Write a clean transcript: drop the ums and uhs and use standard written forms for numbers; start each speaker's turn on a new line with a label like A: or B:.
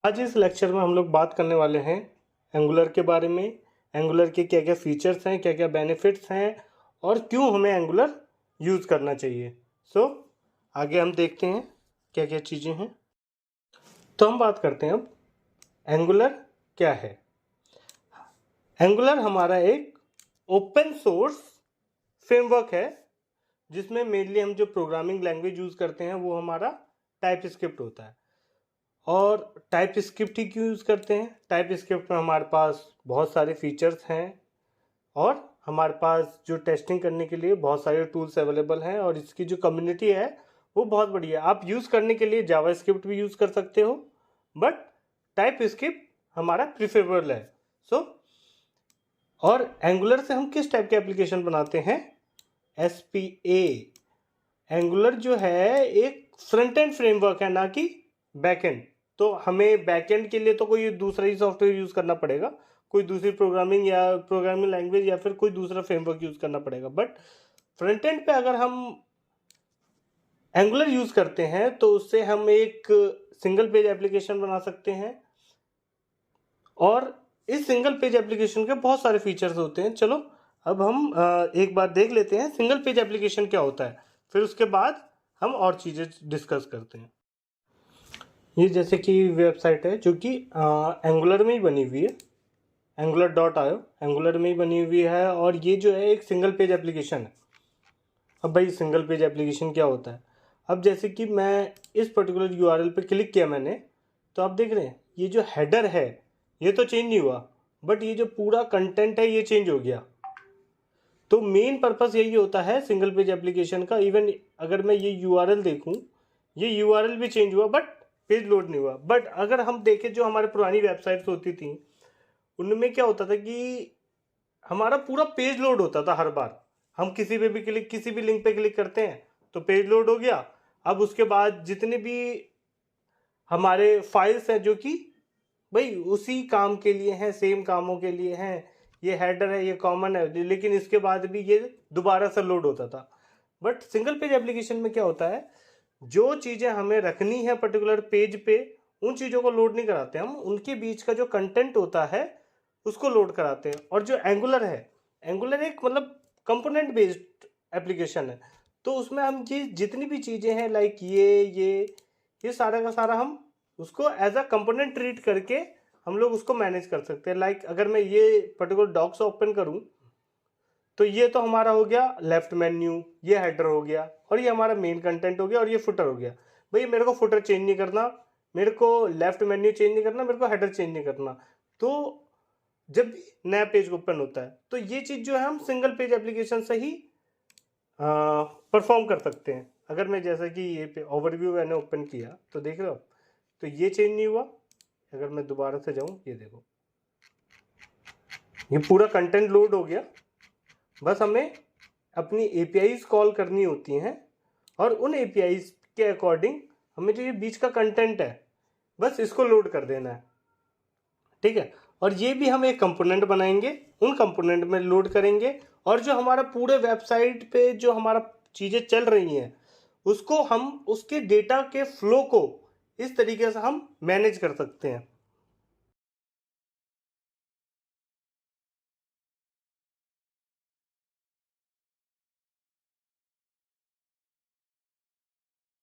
A: आज इस लेक्चर में हम लोग बात करने वाले हैं एंगुलर के बारे में। एंगुलर के क्या क्या फीचर्स हैं, क्या क्या बेनिफिट्स हैं और क्यों हमें एंगुलर यूज़ करना चाहिए। आगे हम देखते हैं क्या क्या चीज़ें हैं। तो हम बात करते हैं अब एंगुलर क्या है। एंगुलर हमारा एक ओपन सोर्स फ्रेमवर्क है जिसमें मेनली हम जो प्रोग्रामिंग लैंग्वेज यूज़ करते हैं वो हमारा टाइप स्क्रिप्ट होता है। और टाइप स्क्रिप्ट ही क्यों यूज़ करते हैं? टाइप स्क्रिप्ट में हमारे पास बहुत सारे फीचर्स हैं और हमारे पास जो टेस्टिंग करने के लिए बहुत सारे टूल्स अवेलेबल हैं और इसकी जो कम्युनिटी है वो बहुत बड़ी है। आप यूज़ करने के लिए जावा स्क्रिप्ट भी यूज़ कर सकते हो, बट टाइप स्क्रिप्ट हमारा प्रिफरेबल है। और एंगुलर से हम किस टाइप के एप्लीकेशन बनाते हैं? SPA। एंगुलर जो है एक फ्रंट एंड फ्रेमवर्क है, ना कि बैक एंड। तो हमें बैकएंड के लिए तो कोई दूसरा ही सॉफ्टवेयर यूज़ करना पड़ेगा, कोई दूसरी प्रोग्रामिंग लैंग्वेज या फिर कोई दूसरा फ्रेमवर्क यूज़ करना पड़ेगा। बट फ्रंट एंड पे अगर हम एंगुलर यूज़ करते हैं तो उससे हम एक सिंगल पेज एप्लीकेशन बना सकते हैं और इस सिंगल पेज एप्लीकेशन के बहुत सारे फीचर्स होते हैं। चलो अब हम एक बार देख लेते हैं सिंगल पेज एप्लीकेशन क्या होता है, फिर उसके बाद हम और चीज़ें डिस्कस करते हैं। ये जैसे कि वेबसाइट है जो कि एंगुलर में ही बनी हुई है, angular.io एंगुलर में ही बनी हुई है और ये जो है एक सिंगल पेज एप्लीकेशन है। अब भाई सिंगल पेज एप्लीकेशन क्या होता है? अब जैसे कि मैं इस पर्टिकुलर URL पे क्लिक किया मैंने, तो आप देख रहे हैं ये जो हेडर है ये तो चेंज नहीं हुआ, बट ये जो पूरा कंटेंट है ये चेंज हो गया। तो मेन पर्पस यही होता है सिंगल पेज एप्लीकेशन का। इवन अगर मैं ये URL देखूं, ये URL भी चेंज हुआ बट पेज लोड नहीं हुआ। बट अगर हम देखें जो हमारी पुरानी वेबसाइट्स होती थी उनमें क्या होता था कि हमारा पूरा पेज लोड होता था हर बार। हम किसी भी लिंक पे क्लिक करते हैं तो पेज लोड हो गया। अब उसके बाद जितने भी हमारे फाइल्स हैं जो कि भाई उसी काम के लिए हैं, सेम कामों के लिए हैं, ये हेडर है, ये कॉमन है, लेकिन इसके बाद भी ये दोबारा से लोड होता था। बट सिंगल पेज एप्लीकेशन में क्या होता है, जो चीज़ें हमें रखनी है पर्टिकुलर पेज पे उन चीज़ों को लोड नहीं कराते हम, उनके बीच का जो कंटेंट होता है उसको लोड कराते हैं। और जो एंगुलर है, एंगुलर एक मतलब कंपोनेंट बेस्ड एप्लीकेशन है। तो उसमें हम ये जितनी भी चीज़ें हैं लाइक ये सारा का सारा हम उसको एज अ कंपोनेंट ट्रीट करके हम लोग उसको मैनेज कर सकते हैं। लाइक अगर मैं ये पर्टिकुलर डॉक्स ओपन करूं तो ये तो हमारा हो गया लेफ्ट मेन्यू, ये हेडर हो गया और ये हमारा मेन कंटेंट हो गया और ये फुटर हो गया। भाई मेरे को फुटर चेंज नहीं करना, मेरे को लेफ्ट मेन्यू चेंज नहीं करना, मेरे को हेडर चेंज नहीं करना। तो जब भी नया पेज ओपन होता है तो ये चीज़ जो है हम सिंगल पेज एप्लीकेशन से ही परफॉर्म कर सकते हैं। अगर मैं जैसा कि ये पे ओवरव्यू मैंने ओपन किया तो देख रहे हो आप, तो ये चेंज नहीं हुआ। अगर मैं दोबारा से जाऊं, ये देखो ये पूरा कंटेंट लोड हो गया। बस हमें अपनी APIs कॉल करनी होती हैं और उन APIs के अकॉर्डिंग हमें जो ये बीच का कंटेंट है बस इसको लोड कर देना है, ठीक है। और ये भी हम एक कंपोनेंट बनाएंगे, उन कंपोनेंट में लोड करेंगे और जो हमारा पूरे वेबसाइट पे जो हमारा चीज़ें चल रही हैं उसको हम उसके डेटा के फ्लो को इस तरीके से हम मैनेज कर सकते हैं।